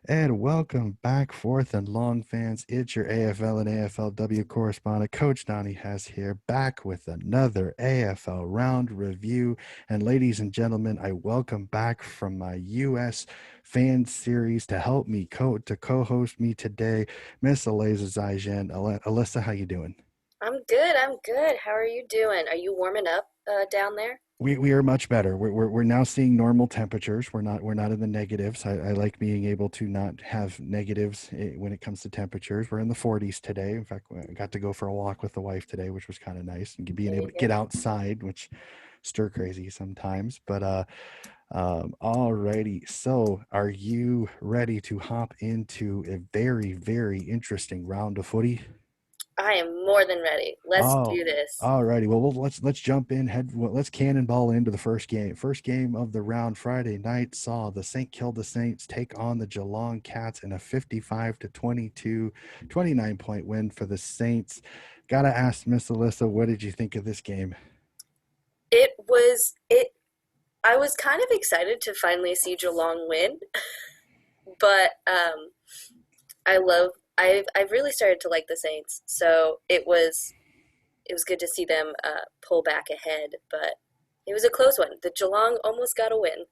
And welcome back, fourth and long fans. It's your AFL and AFLW correspondent, Coach Donnie Hess here, back with another AFL round review. And ladies and gentlemen, I welcome back from my US fan series to help me to co-host me today, Miss Alyssa Zaijan. Alyssa, how you doing? I'm good. I'm good. How are you doing? Are you warming up down there? We are much better. We're now seeing normal temperatures. We're not in the negatives. I like being able to not have negatives when it comes to temperatures. We're in the 40s today. In fact, I got to go for a walk with the wife today, which was kind of nice, and being There able you to get go. outside, which stir crazy sometimes. But alrighty. So, are you ready to hop into a very, very interesting round of footy? I am more than ready. Let's Oh, do this. alrighty. Well, let's jump in. Let's cannonball into the first game. First game of the round Friday night saw the St. Kilda Saints take on the Geelong Cats in a 55 to 22, 29-point win for the Saints. Gotta ask Miss Alyssa, what did you think of this game? It. I was kind of excited to finally see Geelong win, but I love. I've really started to like the Saints, so it was good to see them pull back ahead, but it was a close one. The Geelong almost got a win.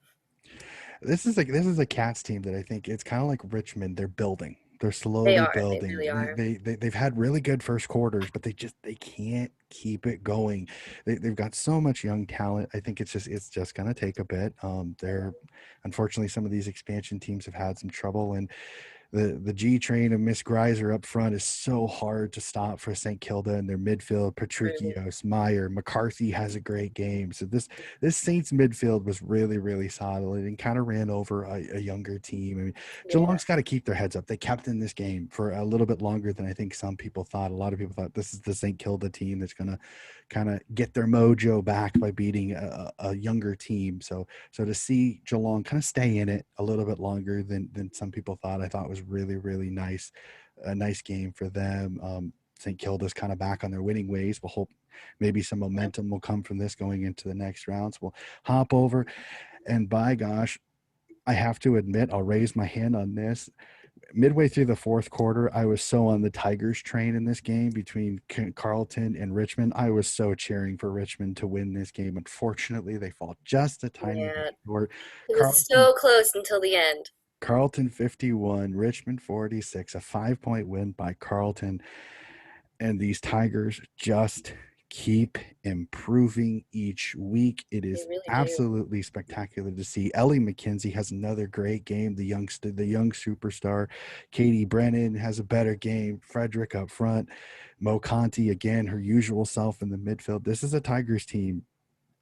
This is a Cats team that I think it's kind of like Richmond. They're building. They're They slowly are. They building. really are. They've had really good first quarters, but they can't keep it going. They've got so much young talent. I think it's just gonna take a bit. They're unfortunately some of these expansion teams have had some trouble, and the G train of Miss Greiser up front is so hard to stop for St. Kilda and their midfield. Really. Patricios, Meyer, McCarthy has a great game. So this Saints midfield was really, really solid and kind of ran over a younger team. I mean, Yeah. Geelong's got to keep their heads up. They kept in this game for a little bit longer than I think some people thought. A lot of people thought this is the St. Kilda team that's going to kind of get their mojo back by beating a younger team. So to see Geelong kind of stay in it a little bit longer than some people thought, I thought was really, really nice. A nice game for them. St. Kilda's kind of back on their winning ways. We'll hope maybe some Yeah. momentum will come from this going into the next rounds. We'll hop over, and by gosh, I have to admit, I'll raise my hand on this. Midway through the fourth quarter, I was so on the Tigers train in this game between Carlton and Richmond. I was so cheering for Richmond to win this game. Unfortunately, they fall just a tiny bit Yeah. short. It was Carlton so close until the end. Carlton 51, Richmond 46, a 5-point win by Carlton. And these Tigers just keep improving each week. It They is really do. absolutely spectacular to see. Ellie McKenzie has another great game. The young superstar. Katie Brennan has a better game. Frederick up front. Mo Conti again, her usual self in the midfield. This is a Tigers team.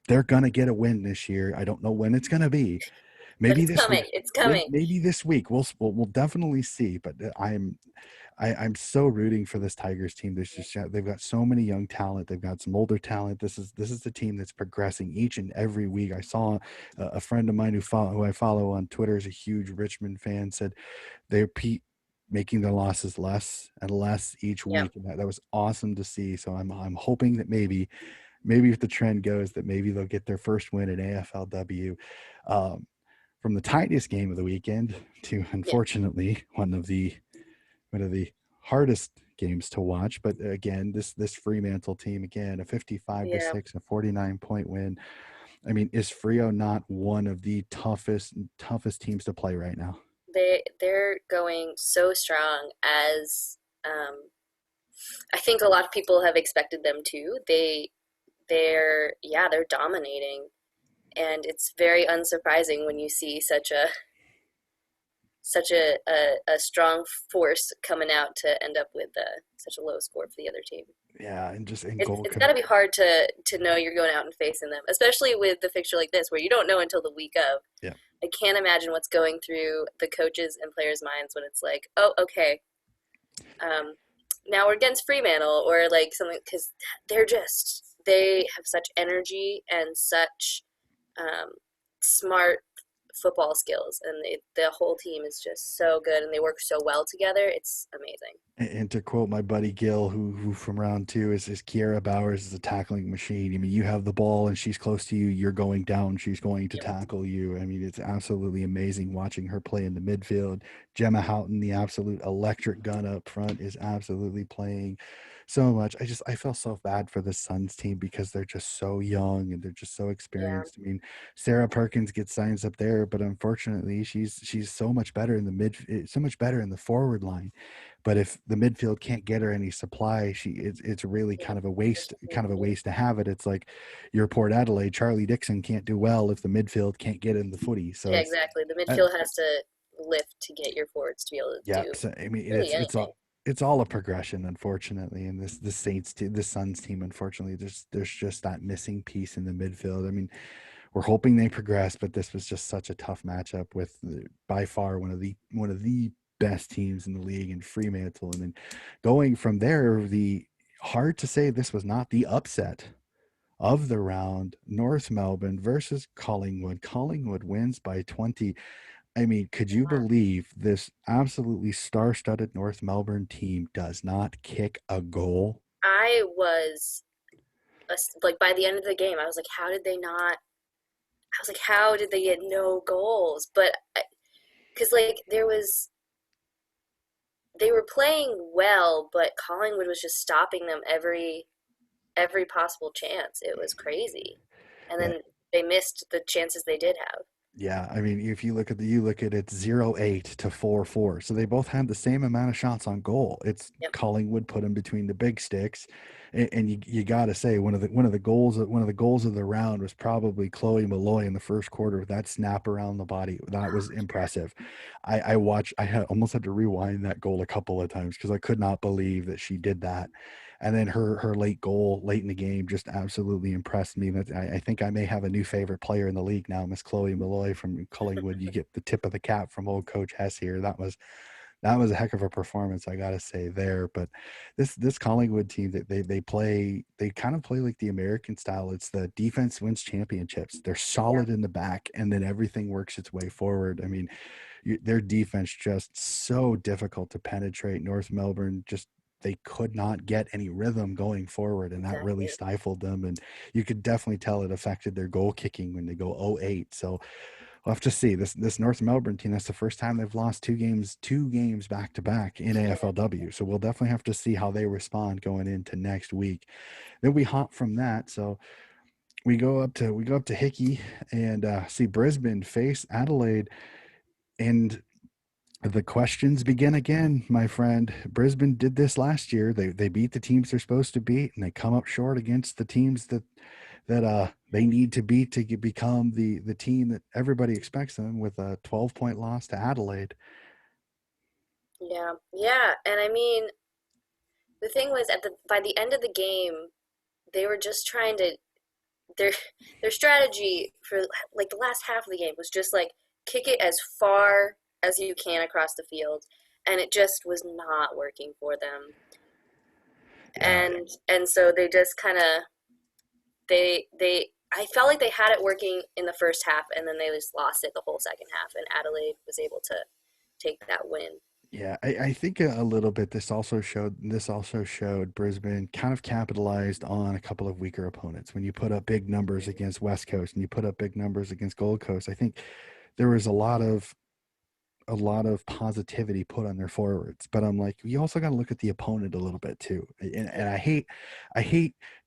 They're gonna get a win this year. I don't know when it's gonna be. But Maybe it's this coming. week. It's coming. Maybe this week. We'll definitely see. But I'm so rooting for this Tigers team. They've got so many young talent. They've got some older talent. This is the team that's progressing each and every week. I saw a friend of mine who I follow on Twitter is a huge Richmond fan, said they're making their losses less and less each Yeah. week, and that was awesome to see. So I'm hoping that maybe if the trend goes that maybe they'll get their first win in AFLW. Um, from the tightest game of the weekend to Yeah. unfortunately one of the hardest games to watch. But again, this Fremantle team again, a 55 to Yeah. 6, a 49-point win. I mean, is Frio not one of the toughest teams to play right now? They're going so strong as I think a lot of people have expected them to. They're dominating, and it's very unsurprising when you see such a strong force coming out to end up with such a low score for the other team. Yeah, and just in It's goal. it's got to be hard to know you're going out and facing them, especially with the fixture like this where you don't know until the week of. Yeah, I can't imagine what's going through the coaches and players' minds when it's like, oh, okay, um, now we're against Fremantle or like something because they have such energy and such um, smart football skills, and the whole team is just so good and they work so well together. It's amazing. And to quote my buddy Gil, who from round two is Kiera Bowers is a tackling machine. I mean, you have the ball and she's close to you, you're going down, she's going to Yep. tackle you. I mean, it's absolutely amazing watching her play in the midfield. Gemma Houghton, the absolute electric gun up front, is absolutely playing so much. I feel so bad for the Suns team because they're just so young and they're just so Yeah. experienced. I mean, Sarah Perkins gets signs up there, but unfortunately, she's so much better in the so much better in the forward line. But if the midfield can't get her any supply, it's really Yeah. kind of a waste to have it. It's like your Port Adelaide, Charlie Dixon can't do well if the midfield can't get in the footy. So Yeah, it's exactly. The uh, midfield has to lift to get your forwards to be able to yeah. do So I mean, really anything. it's all a progression, unfortunately. And the Saints, the Suns team, unfortunately, there's just that missing piece in the midfield. I mean, we're hoping they progress, but this was just such a tough matchup with by far one of the best teams in the league in Fremantle, and then going from there, the hard to say this was not the upset of the round. North Melbourne versus Collingwood. Collingwood wins by 20. I mean, could you believe this absolutely star-studded North Melbourne team does not kick a goal? I was like by the end of the game, I was like, how did they not? I was like, how did they get no goals? But because like they were playing well, but Collingwood was just stopping them every possible chance. It was crazy, and Yeah, then they missed the chances they did have. yeah, I mean, if you look at it 0-8 to 4-4. So they both had the same amount of shots on goal. It's Yep. Collingwood put them between the big sticks. And you got to say one of the goals of the round was probably Chloe Molloy in the first quarter. That snap around the body, that was impressive. I watched I had almost had to rewind that goal a couple of times because I could not believe that she did that. And then her late goal late in the game just absolutely impressed me. That I think I may have a new favorite player in the league now, Miss Chloe Molloy from Collingwood. You get the tip of the cap from old Coach Hess here. That was a heck of a performance, I gotta say there. But this Collingwood team that they kind of play like the American style. It's the defense wins championships. They're Yeah. solid in the back, and then everything works its way forward. I mean, their defense just so difficult to penetrate. North Melbourne just they could not get any rhythm going forward, and that really Exactly. stifled them. And you could definitely tell it affected their goal kicking when they go 0-8. So we'll have to see this North Melbourne team. That's the first time they've lost two games back to back in AFLW. So we'll definitely have to see how they respond going into next week. Then we hop from that. So we go up to Hickey and see Brisbane face Adelaide, and the questions begin again, my friend. Brisbane did this last year. They beat the teams they're supposed to beat, and they come up short against the teams that they need to beat to become the team that everybody expects them, with a 12-point loss to Adelaide. Yeah. Yeah. And I mean, the thing was at the by the end of the game, they were just trying to their their strategy for like the last half of the game was just like kick it as far as you can across the field, and it just was not working for them. Yeah, And so they just kind of they I felt like they had it working in the first half, and then they just lost it the whole second half, and Adelaide was able to take that win. yeah. I think a little bit. This also showed Brisbane kind of capitalized on a couple of weaker opponents. When you put up big numbers against West Coast and you put up big numbers against Gold Coast, I think there was a lot of positivity put on their forwards. But I'm like, you also got to look at the opponent a little bit too. And I hate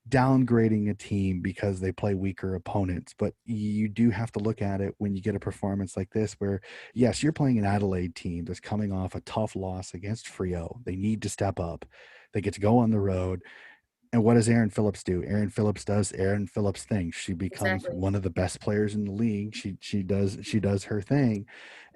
downgrading a team because they play weaker opponents, but you do have to look at it when you get a performance like this, where yes, you're playing an Adelaide team that's coming off a tough loss against Frio. They need to step up. They get to go on the road. And what does Aaron Phillips do? Aaron Phillips does Aaron Phillips thing. She becomes Exactly. one of the best players in the league. She does her thing,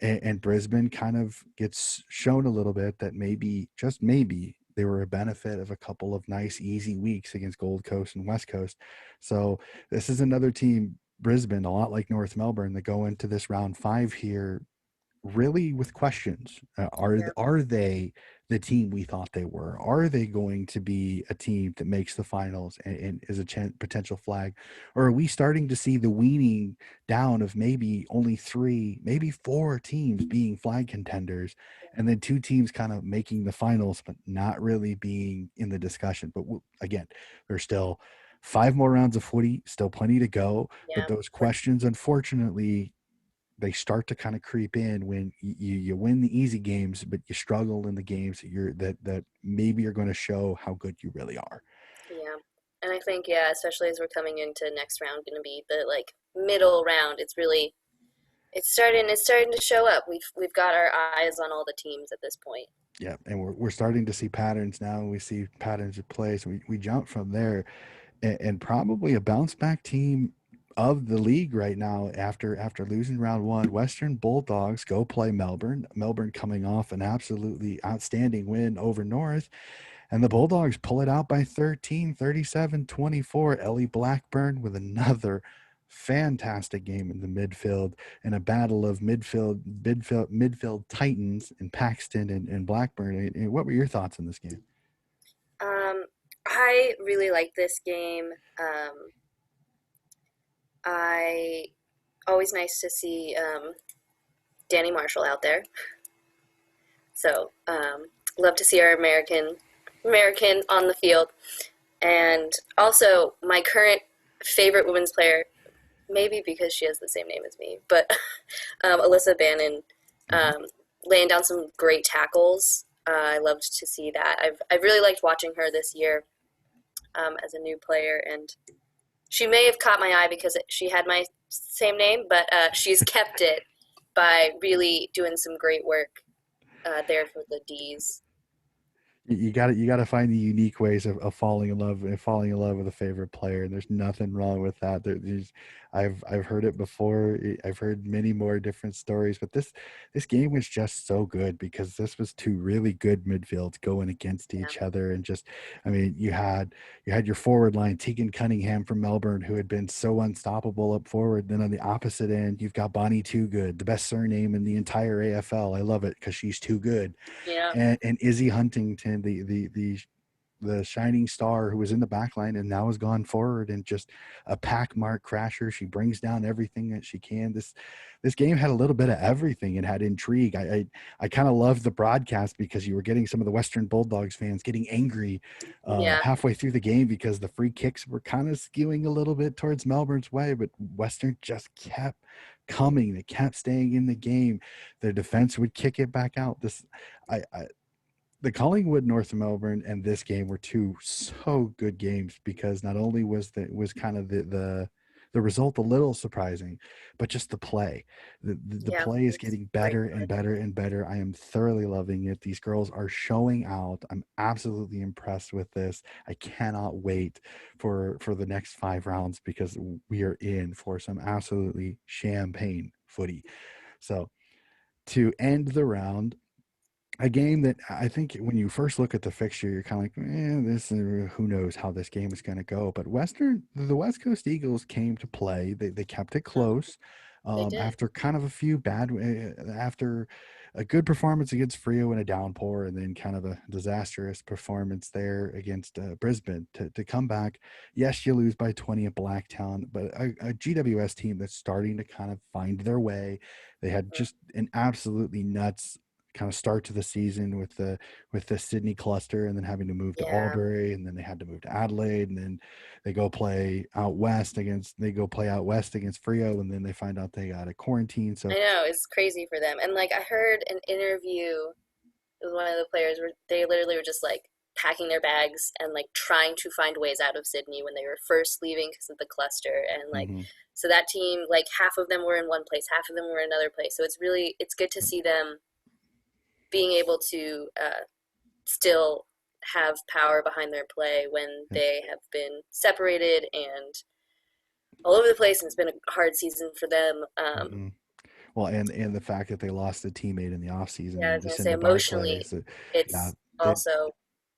and Brisbane kind of gets shown a little bit that maybe just maybe they were a benefit of a couple of nice easy weeks against Gold Coast and West Coast. So this is another team, Brisbane, a lot like North Melbourne, that go into this round 5 here really with questions. Yeah, Are they the team we thought they were? Are they going to be a team that makes the finals and is a potential flag? Or are we starting to see the weaning down of maybe only three, maybe four teams being flag contenders, and then two teams kind of making the finals, but not really being in the discussion? But again, there's still five more rounds of footy, still plenty to go. But yeah, those questions, unfortunately, they start to kind of creep in when you win the easy games, but you struggle in the games that that maybe you're going to show how good you really are. yeah. And I think, yeah, especially as we're coming into next round, going to be the like middle round. It's starting to show up. We've got our eyes on all the teams at this point. Yeah, and we're starting to see patterns now. We see patterns of play, so we jump from there, and probably a bounce back team of the league right now after losing round one. Western Bulldogs go play Melbourne. Melbourne coming off an absolutely outstanding win over North. And the Bulldogs pull it out by 13, 37-24. Ellie Blackburn with another fantastic game in the midfield in a battle of midfield titans in Paxton and Blackburn. And what were your thoughts on this game? Um, I really like this game. I always nice to see Danny Marshall out there. So love to see our American on the field, and also my current favorite women's player, maybe because she has the same name as me, but Alyssa Bannon, Mm-hmm. laying down some great tackles. I loved to see that. I've really liked watching her this year as a new player, and she may have caught my eye because she had my same name, but she's kept it by really doing some great work there for the D's. You got to find the unique ways of falling in love with a favorite player, and there's nothing wrong with that. I've heard it before. I've heard many more different stories, but this game was just so good because this was two really good midfields going against Yeah, each other. And just, I mean, you had your forward line, Tegan Cunningham from Melbourne, who had been so unstoppable up forward. Then on the opposite end, you've got Bonnie Too Good, the best surname in the entire AFL. I love it because she's too good. yeah, And Izzy Huntington, the shining star who was in the back line and now has gone forward and just a pack mark crasher. She brings down everything that she can. This game had a little bit of everything. It had intrigue. I kind of loved the broadcast because you were getting some of the Western Bulldogs fans getting angry yeah, halfway through the game because the free kicks were kind of skewing a little bit towards Melbourne's way, but Western just kept coming. They kept staying in the game. Their defense would kick it back out. I the Collingwood North Melbourne and this game were two so good games because not only was kind of the result a little surprising, but just the play. The yeah. play is It's getting great better and play. better and better. I am thoroughly loving it. These girls are showing out. I'm absolutely impressed with this. I cannot wait for the next five rounds because we are in for some absolutely champagne footy. So to end the round, a game that I think when you first look at the fixture, you're kind of like, this who knows how this game is going to go. But the West Coast Eagles came to play. They kept it Mhm. close They did. after kind of a few after a good performance against Frio in a downpour, and then kind of a disastrous performance there against Brisbane to come back. Yes, you lose by 20 at Blacktown, but a GWS team that's starting to kind of find their way. They had Mhm. just an absolutely nuts kind of start to the season with the Sydney cluster, and then having to move to Yeah, Albury, and then they had to move to Adelaide, and then they go play out west against Frio, and then they find out they got a quarantine. So I know it's crazy for them. And like I heard an interview with one of the players where they literally were just like packing their bags and like trying to find ways out of Sydney when they were first leaving because of the cluster. And like mhm. so that team, like half of them were in one place, half of them were in another place. So it's good to see them being able to still have power behind their play when Yep. they have been separated and all over the place, and it's been a hard season for them. Mhm. Well, and the fact that they lost a teammate in the Yeah, I offseason was to gonna send say to Barclays, emotionally, yeah, it's they also.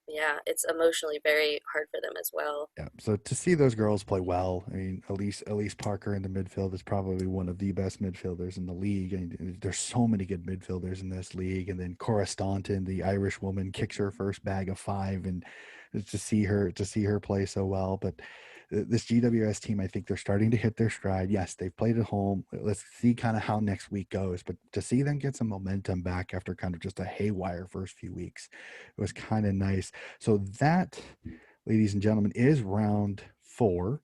Yeah, it's emotionally very hard for them as well. Yeah. So to see those girls play well, I mean, Elise Parker in the midfield is probably one of the best midfielders in the league. And there's so many good midfielders in this league. And then Cora Staunton, the Irish woman, kicks her first bag of five, and to see her play so well. But this GWS team, I think they're starting to hit their stride. Yes, they've played at home. Let's see kind of how next week goes. But to see them get some momentum back after kind of just a haywire first few weeks, it was kind of nice. So that, ladies and gentlemen, is round four,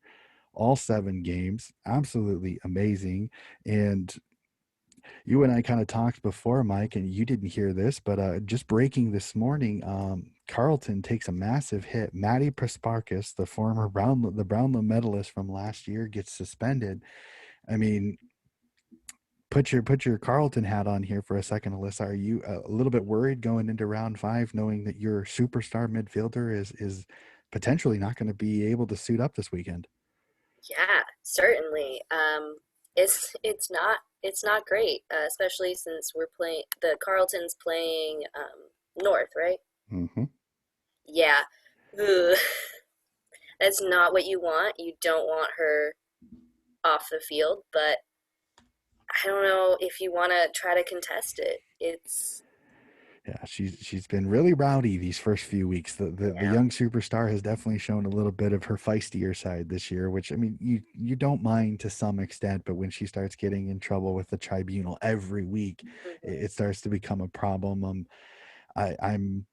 all seven games. Absolutely amazing. And you and I kind of talked before, Mike, and you didn't hear this, but just breaking this morning, Carleton takes a massive hit. Maddie Prasparkas, the Brownlow medalist from last year, gets suspended. I mean, put your Carleton hat on here for a second, Alyssa. Are you a little bit worried going into round five, knowing that your superstar midfielder is potentially not going to be able to suit up this weekend? Yeah, certainly. It's not great, especially since we're playing the Carlton's playing North, right? Mm-hmm. Yeah. Ugh. That's not what you want. You don't want her off the field, but I don't know if you want to try to contest it. It's Yeah, she's been really rowdy these first few weeks. The yeah, young superstar has definitely shown a little bit of her feistier side this year, which I mean you don't mind to some extent, but when she starts getting in trouble with the tribunal every week, hmm, it starts to become a problem. I'm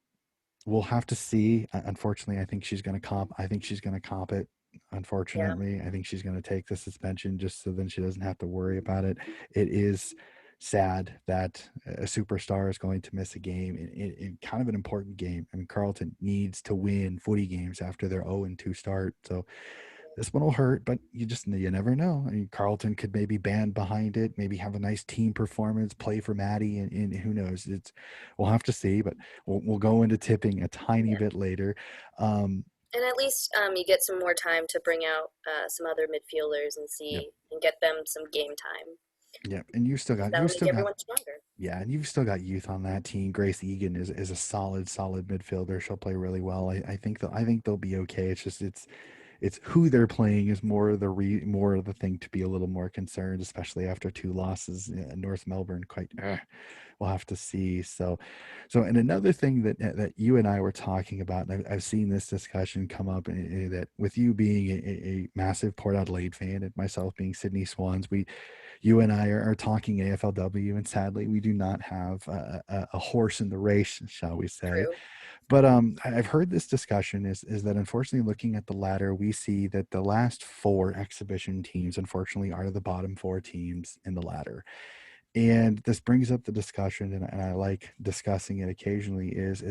we'll have to see. Unfortunately, I think she's going to comp. I think she's going to comp it. yeah, Unfortunately, I think she's going to take the suspension just so then she doesn't have to worry about it. It is sad that a superstar is going to miss a game in kind of an important game. I mean, Carleton needs to win footy games after their 0-2 start. So this one will hurt, but you never know. I mean, Carleton could maybe band behind it, maybe have a nice team performance, play for Maddie, and who knows? It's we'll have to see, but we'll go into tipping a tiny yeah. bit later. Um, And at least you get some more time to bring out some other midfielders and yep, see and get them some game time. yep, and That'll make everyone stronger. yeah, and you've still got youth on that team. Grace Egan is a solid midfielder. She'll play really well. I think they'll be okay. It's who they're playing is more of the thing to be a little more concerned, especially after two losses. North Melbourne, quite. We'll have to see. And another thing that you and I were talking about, and I've seen this discussion come up, that with you being a massive Port Adelaide fan and myself being Sydney Swans, you and I are talking AFLW, and sadly, we do not have a horse in the race, shall we say? True. But I've heard this discussion is that unfortunately, looking at the ladder, we see that the last four exhibition teams, unfortunately, are the bottom four teams in the ladder. And this brings up the discussion, and I like discussing it occasionally. Is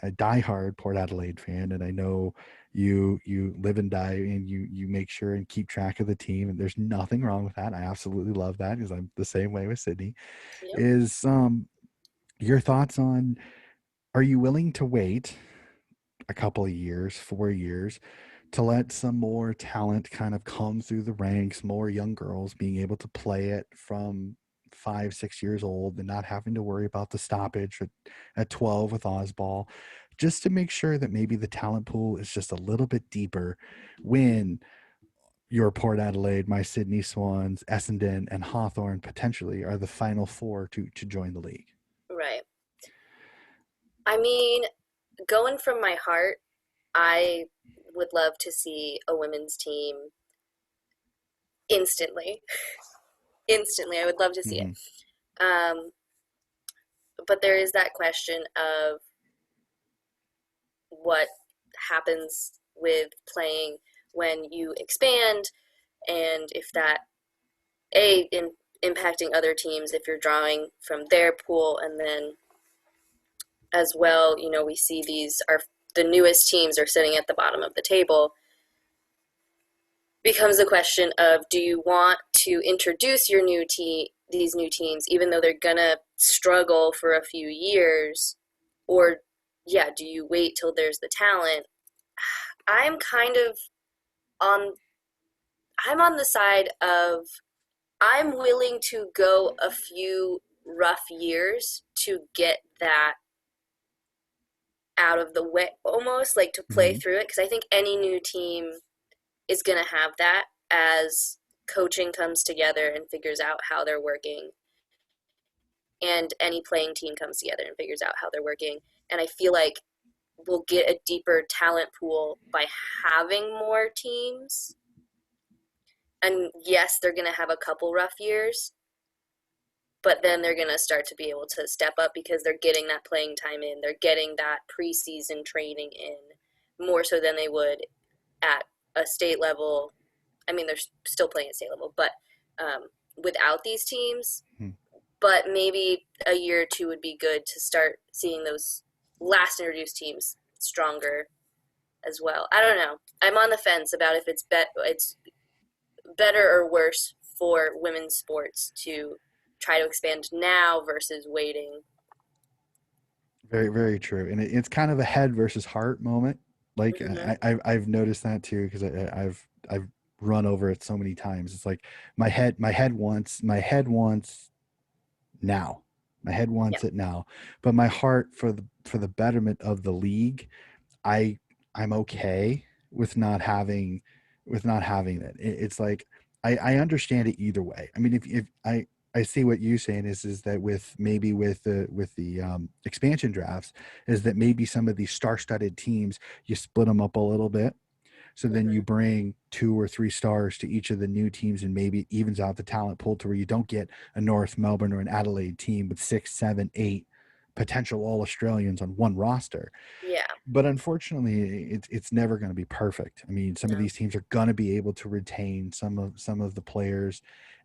a diehard Port Adelaide fan, and I know you live and die, and you make sure and keep track of the team, and there's nothing wrong with that. I absolutely love that because I'm the same way with Sydney. Yep. Is your thoughts on, are you willing to wait a couple of years, 4 years, to let some more talent kind of come through the ranks, more young girls being able to play it from 5, 6 years old and not having to worry about the stoppage at 12 with Osball, just to make sure that maybe the talent pool is just a little bit deeper when your Port Adelaide, my Sydney Swans, Essendon, and Hawthorn potentially are the final four to join the league. Right. I mean, going from my heart, I would love to see a women's team instantly. Instantly, I would love to see it. Mm-hmm. Um, but there is that question of what happens with playing when you expand, and if that impacting other teams if you're drawing from their pool, and then as well, we see these are the newest teams are sitting at the bottom of the table. Becomes a question of, do you want to introduce these new teams even though they're gonna struggle for a few years, or yeah, do you wait till there's the talent? I'm kind of on I'm on the side of, I'm willing to go a few rough years to get that out of the way almost, like to play Hmm. through it, because I think any new team is going to have that as coaching comes together and figures out how they're working, and any playing team comes together and figures out how they're working. And I feel like we'll get a deeper talent pool by having more teams. And yes, they're going to have a couple rough years, but then they're going to start to be able to step up because they're getting that playing time in. They're getting that preseason training in more so than they would at a state level. I mean, they're still playing at state level, but without these teams. But maybe a year or two would be good to start seeing those last introduced teams stronger as well. I don't know. I'm on the fence about if it's better or worse for women's sports to try to expand now versus waiting. Very, very true. And it's kind of a head versus heart moment. Like Mm-hmm. I've noticed that too because I've run over it so many times. It's like my head wants now. My head Yeah. wants it now, but my heart for the betterment of the league, I I'm okay with not having it. It's like I understand it either way. I mean, if I see what you're saying is that with maybe with the expansion drafts is that maybe some of these star-studded teams you split them up a little bit, so then Mm-hmm. you bring 2 or 3 stars to each of the new teams, and maybe it evens out the talent pool to where you don't get a North Melbourne or an Adelaide team with 6, 7, 8 potential All Australians on one roster. Yeah. But unfortunately, it's never going to be perfect. I mean, some of No. these teams are going to be able to retain some of the players,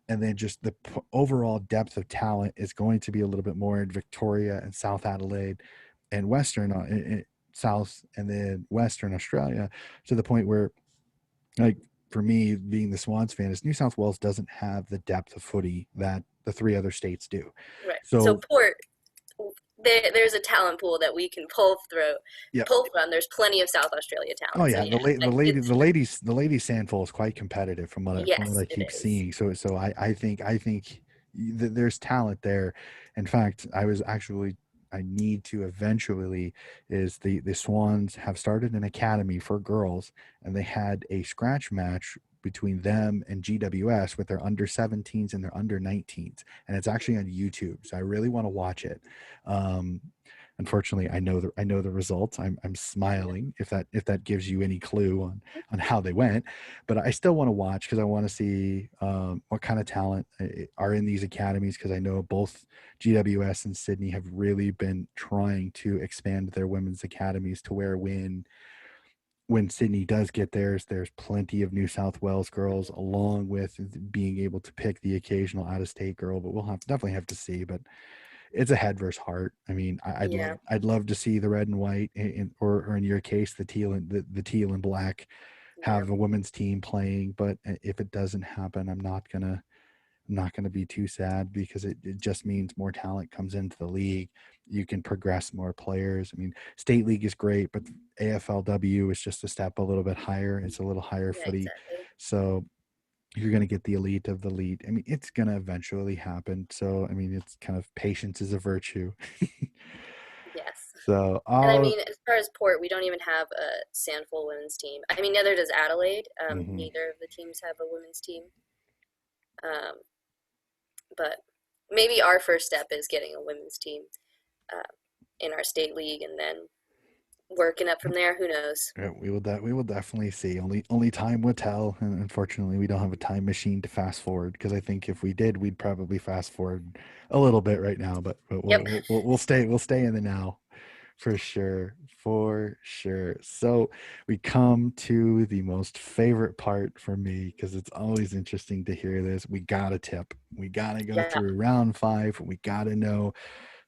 and then just the overall depth of talent is going to be a little bit more in Victoria and South Adelaide and Western South and then Western Australia, to the point where, like, for me being the Swans fan, is New South Wales doesn't have the depth of footy that the 3 other states do. Right. So So Port, there's a talent pool that we can yeah. pull from. There's plenty of South Australia Oh talent. So yeah, yeah, the it's ladies sandful is quite competitive from what yes, I it keep is. seeing. So I think there's talent there. In fact, I need to eventually is the Swans have started an academy for girls, and they had a scratch match between them and GWS with their under 17s and their under 19s, and it's actually on YouTube. So I really want to watch it. Um, Unfortunately, I know the results. I'm smiling if that gives you any clue on how they went, but I still want to watch because I want to see what kind of talent are in these academies, because I know both GWS and Sydney have really been trying to expand their women's academies to where when Sydney does get theirs, there's plenty of New South Wales girls, along with being able to pick the occasional out of state girl. But we'll definitely have to see. But it's a head versus heart. I mean, Yeah. I'd love to see the red and white, or in your case, the teal and black Yeah. have a women's team playing. But if it doesn't happen, I'm not gonna be too sad, because it just means more talent comes into the league. You can progress more players. I mean, state league is great, but AFLW is just a step a little bit higher. It's a little higher Yeah. footy, Exactly. so you're going to get the elite of the elite. I mean, it's going to eventually happen. So, I mean, it's kind of patience is a virtue. Yes. So, And I I'll, mean, as far as Port, we don't even have a Sandful women's team. I mean, neither does Adelaide. mhm. Neither of the teams have a women's team. Um, but maybe our first step is getting a women's team uh, in our state league, and then working up from there. Who knows? Yeah, we will definitely see. Only time will tell. And unfortunately, we don't have a time machine to fast forward, because I think if we did, we'd probably fast forward a little bit right now. But Yep. we'll stay in the now. For sure, for sure. So we come to the most favorite part for me, because it's always interesting to hear this. We got to tip. We got to go Yeah. through round 5. We got to know,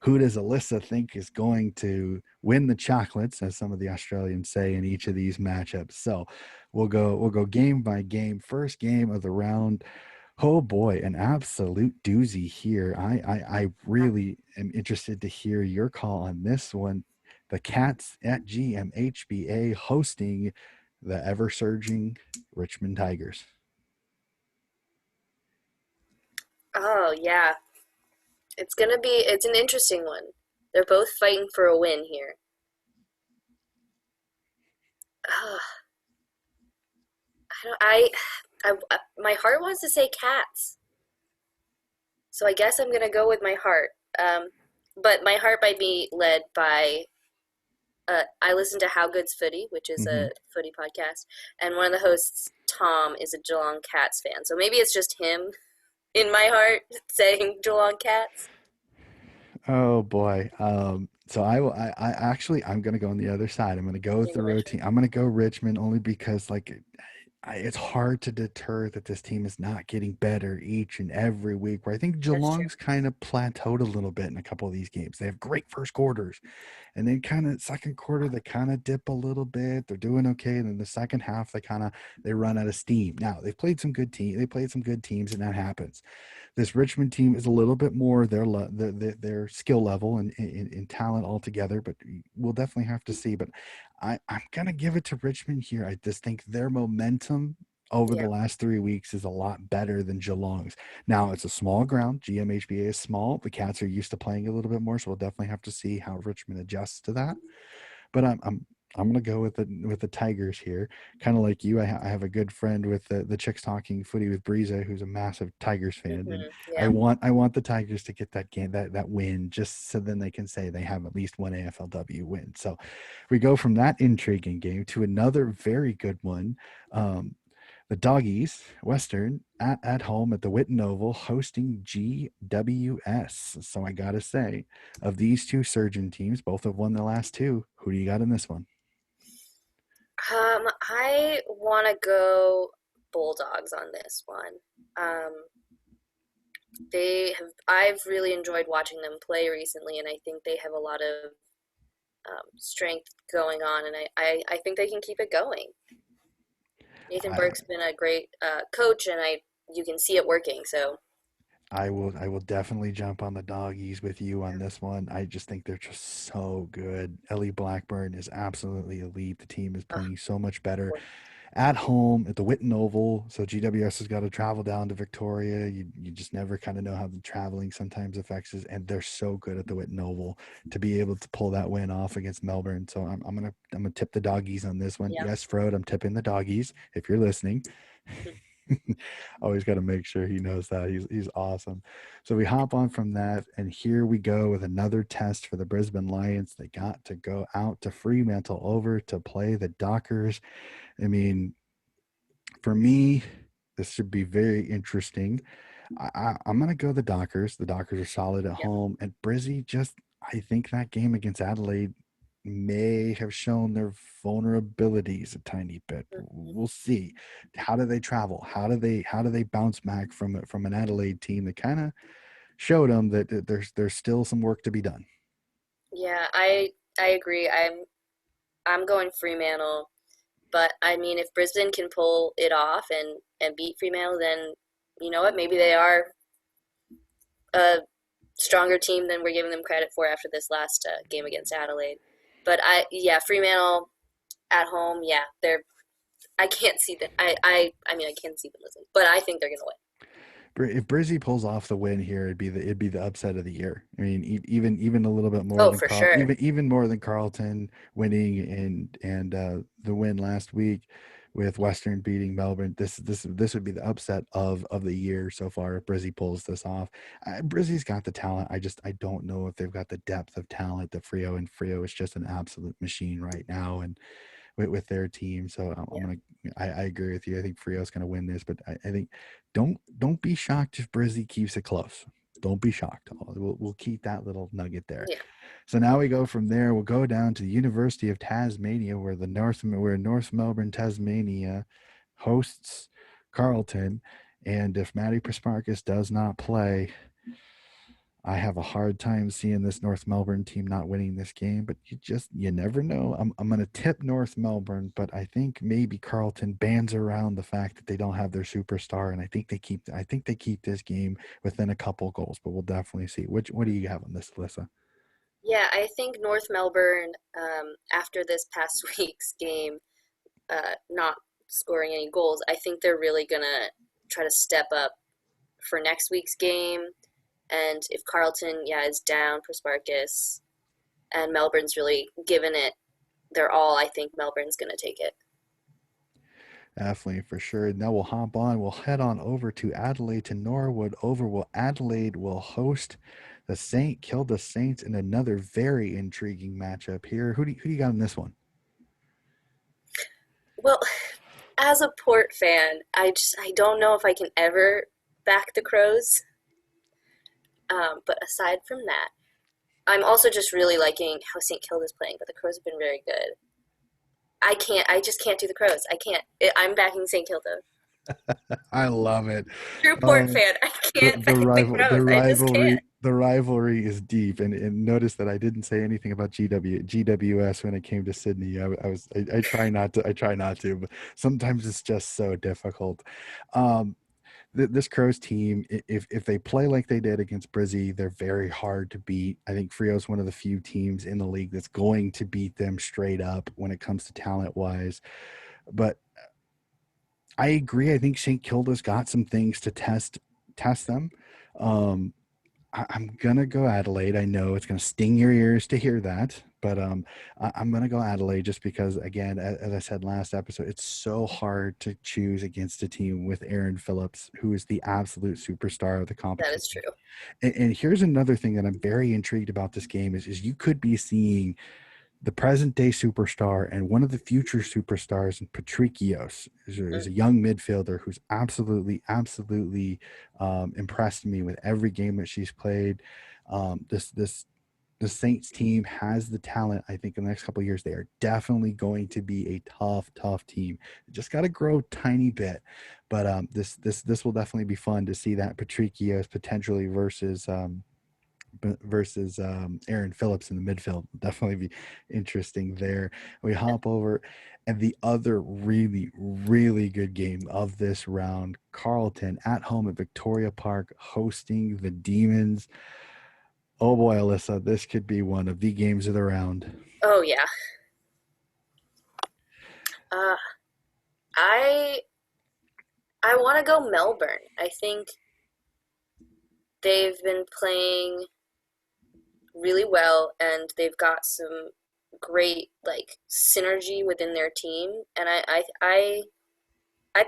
who does Alyssa think is going to win the chocolates, as some of the Australians say, in each of these matchups. So we'll go game by game. First game of the round. Oh boy, an absolute doozy here. I really am interested to hear your call on this one. The Cats at GMHBA hosting the ever surging Richmond Tigers. Oh yeah. It's an interesting one. They're both fighting for a win here. uh, I don't. My heart wants to say Cats, so I guess I'm gonna go with my heart. Um, but my heart might be led by. I listen to How Good's Footy, which is Hmm. a footy podcast, and one of the hosts, Tom, is a Geelong Cats fan. So maybe it's just him in my heart saying Geelong Cats. Oh boy. So I will. I actually I'm gonna go on the other side. I'm gonna go with Maybe the road Richmond. team. I'm gonna go Richmond only because it's hard to deter that this team is not getting better each and every week. Where I think That's true. Geelong's kind of plateaued a little bit in a couple of these games. They have great first quarters, and then kind of second quarter they kind of dip a little bit. They're doing okay, and then the second half they run out of steam. Now they've played some good team. They played some good teams, and that happens. This Richmond team is a little bit more their skill level and in talent altogether, but we'll definitely have to see. But I'm gonna give it to Richmond here. I just think their momentum over the Yeah. last 3 weeks is a lot better than Geelong's. Now it's a small ground. GMHBA is small. The Cats are used to playing a little bit more, so we'll definitely have to see how Richmond adjusts to that. But I'm gonna go with the Tigers here. Kind of like you, I have a good friend with the Chicks Talking Footy with Breeza, who's a massive Tigers fan, and Yeah. I want the Tigers to get that game that win, just so then they can say they have at least one AFLW win. So we go from that intriguing game to another very good one. Um, the Doggies, Western, at home at the Witten Oval, hosting GWS. So I gotta say, of these two surgeon teams, both have won the last two. Who do you got in this one? I want to go Bulldogs on this one. Um, they have. I've really enjoyed watching them play recently, and I think they have a lot of strength going on, and I think they can keep it going. Nathan I Burke's been a great coach, and you can see it working. So I will definitely jump on the doggies with you on this one. I just think they're just so good. Ellie Blackburn is absolutely elite. The team is uh, playing so much better at home at the Witten Oval. So GWS has got to travel down to Victoria. You just never kind of know how the traveling sometimes affects us, and they're so good at the Witten Oval to be able to pull that win off against Melbourne. So I'm gonna tip the doggies on this one. yeah, Yes, Frode, I'm tipping the doggies if you're listening. Always got to make sure he knows that he's awesome. So we hop on from that, and here we go with another test for the Brisbane Lions. They got to go out to Fremantle over to play the Dockers. I mean, for me, this should be very interesting. I'm going to go the Dockers. The Dockers are solid at yeah, home. And Brizzy just, I think that game against Adelaide may have shown their vulnerabilities a tiny bit. mhm. We'll see. How do they travel? How do they bounce back from an Adelaide team that kind of showed them that there's still some work to be done? Yeah. I agree. I'm going Fremantle, but I mean, if Brisbane can pull it off and beat Fremantle, then you know what? Maybe they are a stronger team than we're giving them credit for after this last game against Adelaide. But yeah, Fremantle at home, yeah, they're. I can't see them. I mean, I can't see them losing, but I think they're gonna win. If Brizzy pulls off the win here, it'd be the upset of the year. I mean, even a little bit more Oh, than for sure. even more than Carlton winning and the win last week with Western beating Melbourne. This would be the upset of the year so far if Brizzy pulls this off. Brizzy's got the talent. I don't know if they've got the depth of talent that Frio is just an absolute machine right now, and with their team. So I'm Yeah, gonna I agree with you. I think Frio's gonna win this, but I think don't be shocked if Brizzy keeps it close. Don't be shocked. We'll keep that little nugget there. yeah, So now we go from there. We'll go down to the University of Tasmania, where North Melbourne, Tasmania, hosts Carlton. And if Matty Prasparkas does not play, I have a hard time seeing this North Melbourne team not winning this game, but you never know. I'm going to tip North Melbourne, but I think maybe Carlton bands around the fact that they don't have their superstar, and I think they keep this game within a couple goals. But we'll definitely see. What do you have on this, Alyssa? yeah. I think North Melbourne, after this past week's game, not scoring any goals, I think they're really gonna try to step up for next week's game. And if Carlton, yeah, is down for Sparkus, and Melbourne's really given it they're all, I think Melbourne's going to take it. Definitely, for sure. Now we'll hop on. We'll head on over to Adelaide to Norwood. Over will Adelaide will host the Saint Kilda Saints in another very intriguing matchup here. Who do you got in this one? Well, as a Port fan, I don't know if I can ever back the Crows. But aside from that, I'm also just really liking how St. Kilda's playing, but the Crows have been very good. I just can't do the Crows. I can't. I'm backing St. Kilda. I love it. True Port Um, fan. I the can't the back the rival the Crows. I just can't. rivalry is deep, and notice that I didn't say anything about GWS when it came to Sydney. I try not to, but sometimes it's just so difficult. Um, this Crows team, if they play like they did against Brizzy, they're very hard to beat. I think Frio's one of the few teams in the league that's going to beat them straight up when it comes to talent wise. But I agree. I think St. Kilda's got some things to test them. Um, I'm gonna go Adelaide. I know it's gonna sting your ears to hear that, but I'm gonna go Adelaide just because, again, as I said last episode, it's so hard to choose against a team with Aaron Phillips, who is the absolute superstar of the That is competition. true. And here's another thing that I'm very intrigued about this game is you could be seeing the present day superstar and one of the future superstars in Patricios is a Mm. young midfielder who's absolutely impressed me with every game that she's played. This the Saints team has the talent. I think in the next couple of years they are definitely going to be a tough team. Just got to grow a tiny bit, but this will definitely be fun to see that Patricios potentially versus Aaron Phillips in the midfield. Definitely be interesting there. We hop over, and the other really good game of this round, Carlton at home at Victoria Park hosting the Demons. Oh boy, Alyssa, this could be one of the games of the round. Oh yeah. Uh, I I want to go Melbourne. I think they've been playing really well, and they've got some great like synergy within their team, and I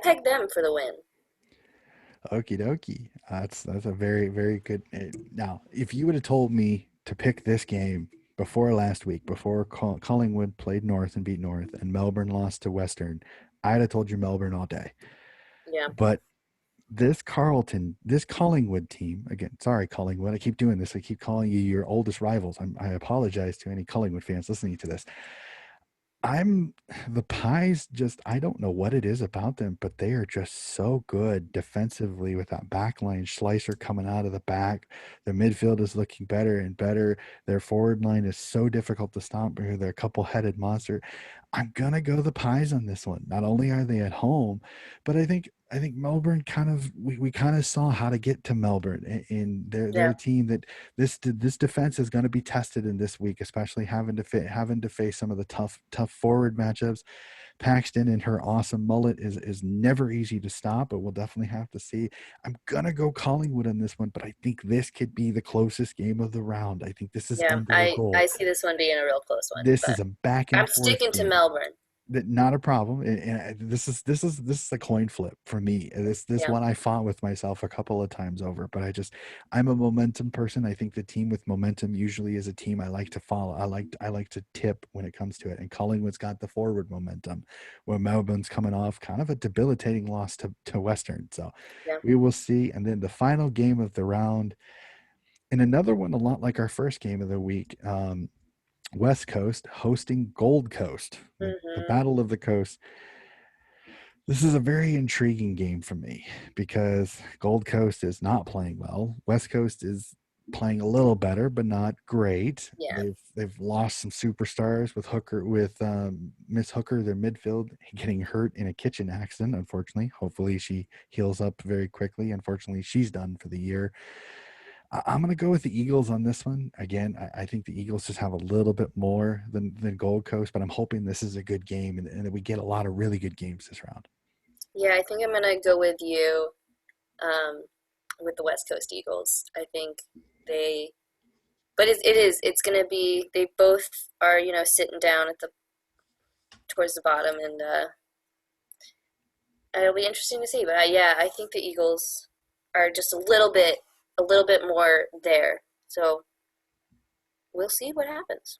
pegged them for the win. Okie dokie. That's a very good. Now, if you would have told me to pick this game before last week, before Collingwood played North and beat North, and Melbourne lost to Western, I'd have told you Melbourne all day. Yeah, But this Collingwood team, again, sorry, Collingwood, I keep doing this. I keep calling you your oldest rivals. I apologize to any Collingwood fans listening to this. I'm the Pies just I don't know what it is about them, but they are just so good defensively with that backline slicer coming out of the back. Their midfield is looking better and better. Their forward line is so difficult to stop because they're a couple headed monster. I'm gonna go the Pies on this one. Not only are they at home, but I think Melbourne kind of we kind of saw how to get to Melbourne, and they're yeah, a team that this defense is going to be tested in this week, especially having to face some of the tough forward matchups. Paxton and her awesome mullet is never easy to stop, but we'll definitely have to see. I'm gonna go Collingwood on this one, but I think this could be the closest game of the round. I think this is yeah. under a I goal. see this one being a real close one, This but is a back I'm and forth sticking to game. Melbourne. That not a problem, and this is a coin flip for me. This Yeah, one I fought with myself a couple of times over, but I'm a momentum person. I think the team with momentum usually is a team I like to follow. I like to tip when it comes to it, and Collingwood's got the forward momentum, where Melbourne's coming off kind of a debilitating loss to Western. So yeah. we will see, and then the final game of the round, and another one a lot like our first game of the week. West Coast hosting Gold Coast, the Hmm. Battle of the Coast. This is a very intriguing game for me because Gold Coast is not playing well. West Coast is playing a little better, but not great. Yeah, They've lost some superstars with Miss Hooker, their midfield, getting hurt in a kitchen accident. Unfortunately, hopefully she heals up very quickly. Unfortunately, she's done for the year. I'm going to go with the Eagles on this one. Again, I think the Eagles just have a little bit more than Gold Coast, but I'm hoping this is a good game and that we get a lot of really good games this round. yeah. I think I'm gonna go with you, um, with the West Coast Eagles. I think they, but it's gonna be. They both are, sitting down at the towards the bottom, and it'll be interesting to see. But yeah, I think the Eagles are just a little bit more there. So we'll see what happens.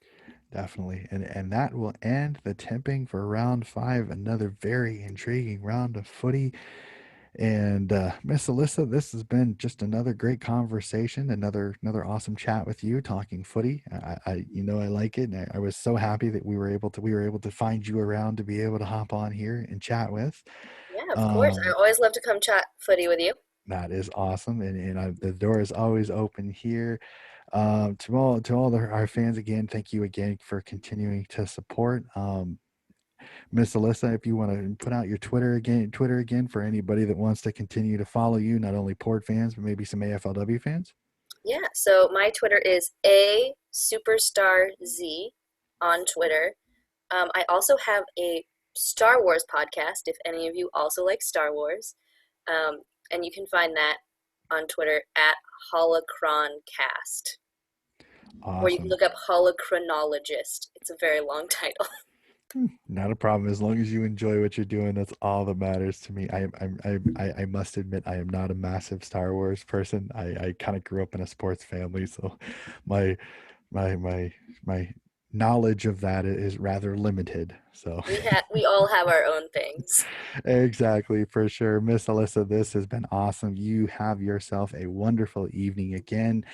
Definitely. And that will end the tipping for round five. Another very intriguing round of footy. And Miss Alyssa, this has been just another great conversation, another awesome chat with you talking footy. I like it. And I was so happy that we were able to find you around to be able to hop on here and chat with. Yeah, of course. I Um, always love to come chat footy with you. that is awesome, the door is always open here. Our fans again, thank you again for continuing to support. Miss Alyssa, if you want to put out your Twitter again for anybody that wants to continue to follow you, not only Port fans, but maybe some AFLW fans. Yeah, so my Twitter is a superstar Z on Twitter. I also have a Star Wars podcast if any of you also like Star Wars. Um, and you can find that on Twitter at HolocronCast. Or you can Awesome. look up Holochronologist. It's a very long title. Not a problem. As long as you enjoy what you're doing, that's all that matters to me. I must admit, I am not a massive Star Wars person. I kind of grew up in a sports family, so my my knowledge of that is rather limited. So We all have our own things. exactly, for sure. Miss Alyssa, this has been awesome. You have yourself a wonderful evening again.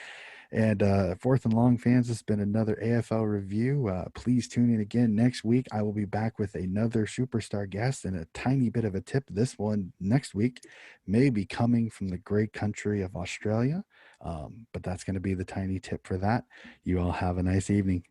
And Fourth and Long fans, this has been another AFL review. Please tune in again next week. I will be back with another superstar guest and a tiny bit of a tip. This one next week may be coming from the great country of Australia, but that's going to be the tiny tip for that. You all have a nice evening.